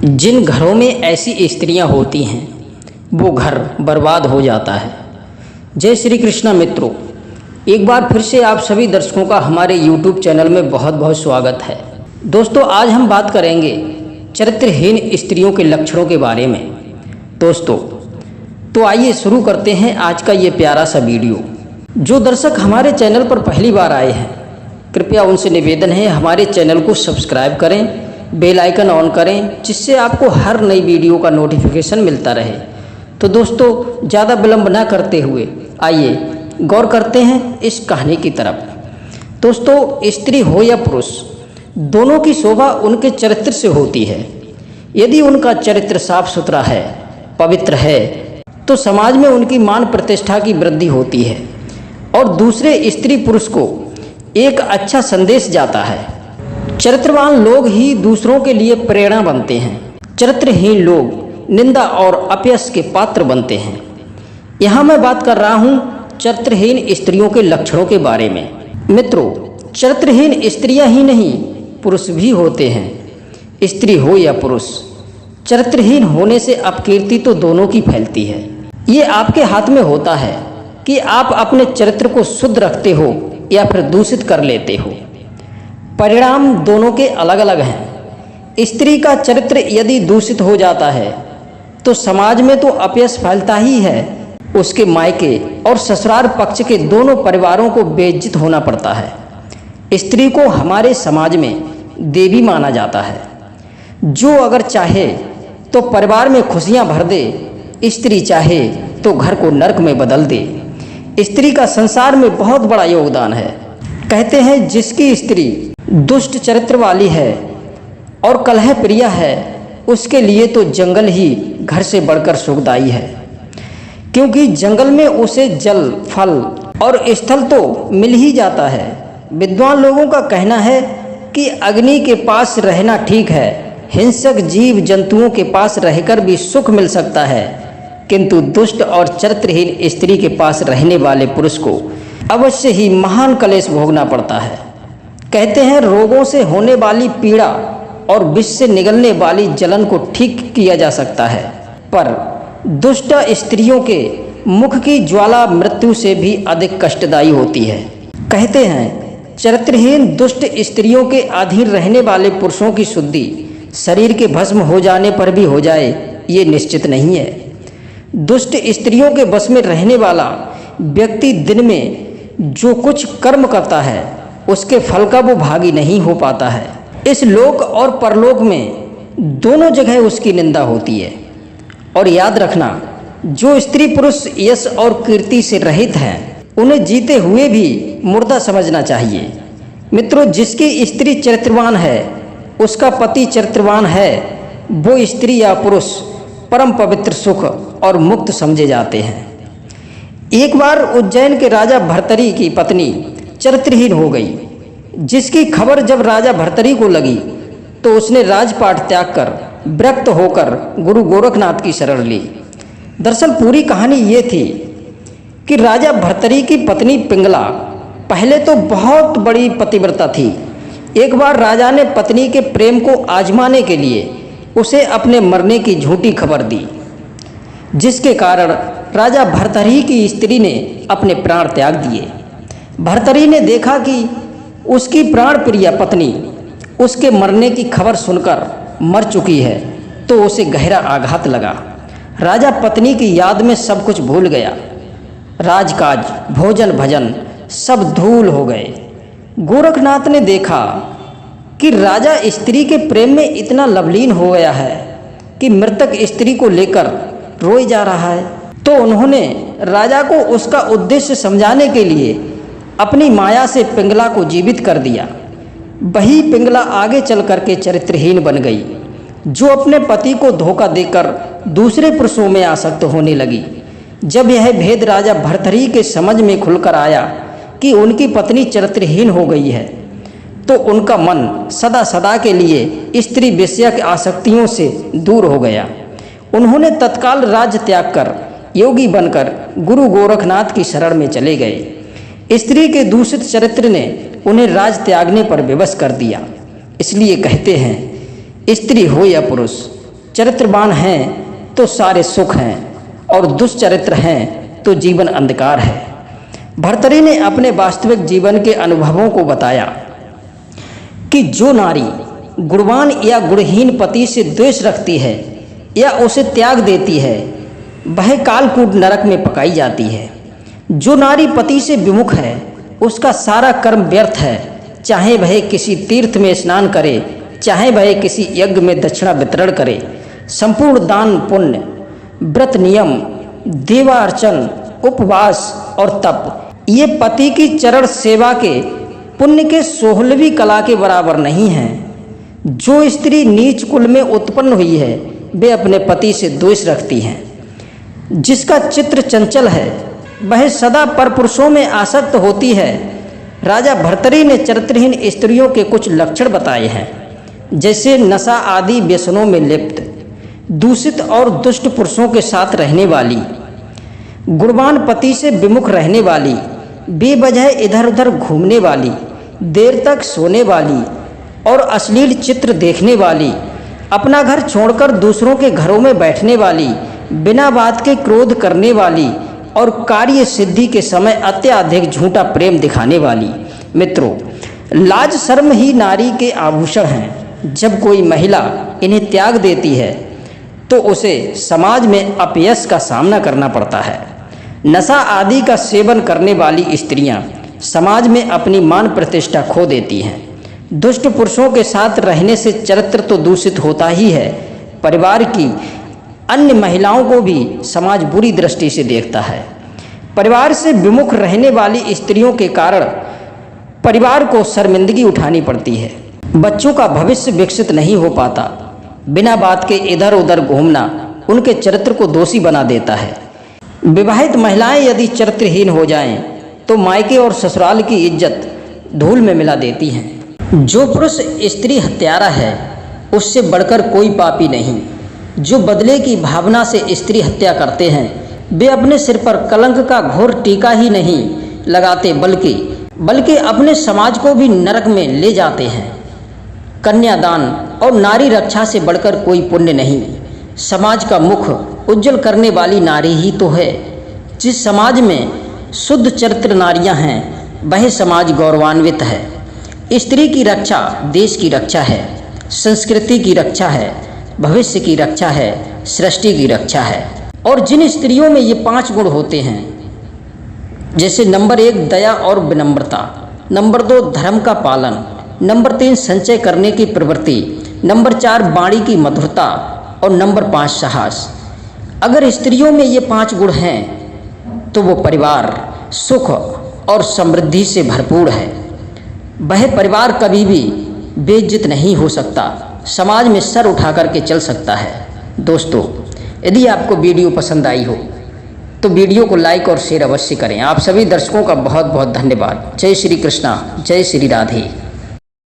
जिन घरों में ऐसी स्त्रियां होती हैं वो घर बर्बाद हो जाता है। जय श्री कृष्णा मित्रों, एक बार फिर से आप सभी दर्शकों का हमारे YouTube चैनल में बहुत बहुत स्वागत है। दोस्तों, आज हम बात करेंगे चरित्रहीन स्त्रियों के लक्षणों के बारे में। दोस्तों, तो आइए शुरू करते हैं आज का ये प्यारा सा वीडियो। जो दर्शक हमारे चैनल पर पहली बार आए हैं, कृपया उनसे निवेदन है हमारे चैनल को सब्सक्राइब करें, बेल आइकन ऑन करें, जिससे आपको हर नई वीडियो का नोटिफिकेशन मिलता रहे। तो दोस्तों, ज़्यादा विलंब ना करते हुए आइए गौर करते हैं इस कहानी की तरफ। दोस्तों, स्त्री हो या पुरुष, दोनों की शोभा उनके चरित्र से होती है। यदि उनका चरित्र साफ सुथरा है, पवित्र है, तो समाज में उनकी मान प्रतिष्ठा की वृद्धि होती है और दूसरे स्त्री पुरुष को एक अच्छा संदेश जाता है। चरित्रवान लोग ही दूसरों के लिए प्रेरणा बनते हैं। चरित्रहीन लोग निंदा और अपयश के पात्र बनते हैं। यहाँ मैं बात कर रहा हूँ चरित्रहीन स्त्रियों के लक्षणों के बारे में। मित्रों, चरित्रहीन स्त्रियाँ ही नहीं, पुरुष भी होते हैं। स्त्री हो या पुरुष, चरित्रहीन होने से अपकीर्ति तो दोनों की फैलती है। ये आपके हाथ में होता है कि आप अपने चरित्र को शुद्ध रखते हो या फिर दूषित कर लेते हो। परिणाम दोनों के अलग अलग हैं। स्त्री का चरित्र यदि दूषित हो जाता है तो समाज में तो अपयश फैलता ही है, उसके मायके और ससुराल पक्ष के दोनों परिवारों को बेइज्जत होना पड़ता है। स्त्री को हमारे समाज में देवी माना जाता है, जो अगर चाहे तो परिवार में खुशियां भर दे, स्त्री चाहे तो घर को नरक में बदल दे। स्त्री का संसार में बहुत बड़ा योगदान है। कहते हैं जिसकी स्त्री दुष्ट चरित्र वाली है और कलह प्रिय है, उसके लिए तो जंगल ही घर से बढ़कर सुखदायी है, क्योंकि जंगल में उसे जल, फल और स्थल तो मिल ही जाता है। विद्वान लोगों का कहना है कि अग्नि के पास रहना ठीक है, हिंसक जीव जंतुओं के पास रहकर भी सुख मिल सकता है, किंतु दुष्ट और चरित्रहीन स्त्री के पास रहने वाले पुरुष को अवश्य ही महान क्लेश भोगना पड़ता है। कहते हैं रोगों से होने वाली पीड़ा और विष से निकलने वाली जलन को ठीक किया जा सकता है, पर दुष्ट स्त्रियों के मुख की ज्वाला मृत्यु से भी अधिक कष्टदायी होती है। कहते हैं चरित्रहीन दुष्ट स्त्रियों के अधीन रहने वाले पुरुषों की शुद्धि शरीर के भस्म हो जाने पर भी हो जाए, ये निश्चित नहीं है। दुष्ट स्त्रियों के बस में रहने वाला व्यक्ति दिन में जो कुछ कर्म करता है, उसके फल का वो भागी नहीं हो पाता है। इस लोक और परलोक में दोनों जगह उसकी निंदा होती है। और याद रखना, जो स्त्री पुरुष यश और कीर्ति से रहित हैं, उन्हें जीते हुए भी मुर्दा समझना चाहिए। मित्रों, जिसकी स्त्री चरित्रवान है, उसका पति चरित्रवान है, वो स्त्री या पुरुष परम पवित्र सुख और मुक्त समझे जाते हैं। एक बार उज्जैन के राजा भर्तरी की पत्नी चरित्रहीन हो गई, जिसकी खबर जब राजा भर्तरी को लगी तो उसने राजपाट त्याग कर विरक्त होकर गुरु गोरखनाथ की शरण ली। दरअसल पूरी कहानी ये थी कि राजा भर्तरी की पत्नी पिंगला पहले तो बहुत बड़ी पतिव्रता थी। एक बार राजा ने पत्नी के प्रेम को आजमाने के लिए उसे अपने मरने की झूठी खबर दी, जिसके कारण राजा भर्तरी की स्त्री ने अपने प्राण त्याग दिए। भर्तरी ने देखा कि उसकी प्राण प्रिय पत्नी उसके मरने की खबर सुनकर मर चुकी है, तो उसे गहरा आघात लगा। राजा पत्नी की याद में सब कुछ भूल गया। राजकाज, भोजन भजन सब धूल हो गए। गोरखनाथ ने देखा कि राजा स्त्री के प्रेम में इतना लवलीन हो गया है कि मृतक स्त्री को लेकर रोए जा रहा है, तो उन्होंने राजा को उसका उद्देश्य समझाने के लिए अपनी माया से पिंगला को जीवित कर दिया। वही पिंगला आगे चल करके चरित्रहीन बन गई, जो अपने पति को धोखा देकर दूसरे पुरुषों में आसक्त होने लगी। जब यह भेद राजा भर्तरी के समझ में खुलकर आया कि उनकी पत्नी चरित्रहीन हो गई है, तो उनका मन सदा सदा के लिए स्त्री विषयक आसक्तियों से दूर हो गया। उन्होंने तत्काल राज्य त्याग कर योगी बनकर गुरु गोरखनाथ की शरण में चले गए। स्त्री के दूषित चरित्र ने उन्हें राज त्यागने पर विवश कर दिया। इसलिए कहते हैं स्त्री हो या पुरुष, चरित्रवान हैं तो सारे सुख हैं और दुष्चरित्र हैं तो जीवन अंधकार है। भर्तृहरि ने अपने वास्तविक जीवन के अनुभवों को बताया कि जो नारी गुणवान या गुणहीन पति से द्वेष रखती है या उसे त्याग देती है वह कालकूट नरक में पकाई जाती है। जो नारी पति से विमुख है उसका सारा कर्म व्यर्थ है, चाहे वह किसी तीर्थ में स्नान करे, चाहे वह किसी यज्ञ में दक्षिणा वितरण करे, संपूर्ण दान पुण्य, व्रत नियम, देवार्चन, उपवास और तप ये पति की चरण सेवा के पुण्य के 16वीं कला के बराबर नहीं हैं। जो स्त्री नीच कुल में उत्पन्न हुई है वे अपने पति से द्वेष रखती हैं। जिसका चित्र चंचल है वह सदा परपुरुषों में आसक्त होती है। राजा भर्तृहरि ने चरित्रहीन स्त्रियों के कुछ लक्षण बताए हैं, जैसे नशा आदि व्यसनों में लिप्त, दूषित और दुष्ट पुरुषों के साथ रहने वाली, गुणवान पति से विमुख रहने वाली, बेवजह इधर उधर घूमने वाली, देर तक सोने वाली और अश्लील चित्र देखने वाली, अपना घर छोड़कर दूसरों के घरों में बैठने वाली, बिना बात के क्रोध करने वाली और कार्य सिद्धि के समय अत्यधिक झूठा प्रेम दिखाने वाली। मित्रों, लाज शर्म ही नारी के आभूषण हैं। जब कोई महिला इन्हें त्याग देती है तो उसे समाज में अपयश का सामना करना पड़ता है। नशा आदि का सेवन करने वाली स्त्रियां समाज में अपनी मान प्रतिष्ठा खो देती हैं। दुष्ट पुरुषों के साथ रहने से चरित्र तो दूषित होता ही है, परिवार की अन्य महिलाओं को भी समाज बुरी दृष्टि से देखता है। परिवार से विमुख रहने वाली स्त्रियों के कारण परिवार को शर्मिंदगी उठानी पड़ती है। बच्चों का भविष्य विकसित नहीं हो पाता। बिना बात के इधर उधर घूमना उनके चरित्र को दोषी बना देता है। विवाहित महिलाएं यदि चरित्रहीन हो जाएं तो मायके और ससुराल की इज्जत धूल में मिला देती हैं। जो पुरुष स्त्री हत्यारा है उससे बढ़कर कोई पापी नहीं। जो बदले की भावना से स्त्री हत्या करते हैं वे अपने सिर पर कलंक का घोर टीका ही नहीं लगाते बल्कि अपने समाज को भी नरक में ले जाते हैं। कन्यादान और नारी रक्षा से बढ़कर कोई पुण्य नहीं। समाज का मुख उज्जवल करने वाली नारी ही तो है। जिस समाज में शुद्ध चरित्र नारियां हैं वह समाज गौरवान्वित है। स्त्री की रक्षा देश की रक्षा है, संस्कृति की रक्षा है, भविष्य की रक्षा है, सृष्टि की रक्षा है। और जिन स्त्रियों में ये 5 गुण होते हैं, जैसे नंबर 1 दया और विनम्रता, नंबर 2 धर्म का पालन, नंबर 3 संचय करने की प्रवृत्ति, नंबर 4 वाणी की मधुरता और नंबर 5 साहस। अगर स्त्रियों में ये 5 गुण हैं तो वो परिवार सुख और समृद्धि से भरपूर है। वह परिवार कभी भी बेइज्जत नहीं हो सकता, समाज में सर उठा करके चल सकता है। दोस्तों, यदि आपको वीडियो पसंद आई हो तो वीडियो को लाइक और शेयर अवश्य करें। आप सभी दर्शकों का बहुत बहुत धन्यवाद। जय श्री कृष्णा, जय श्री राधे।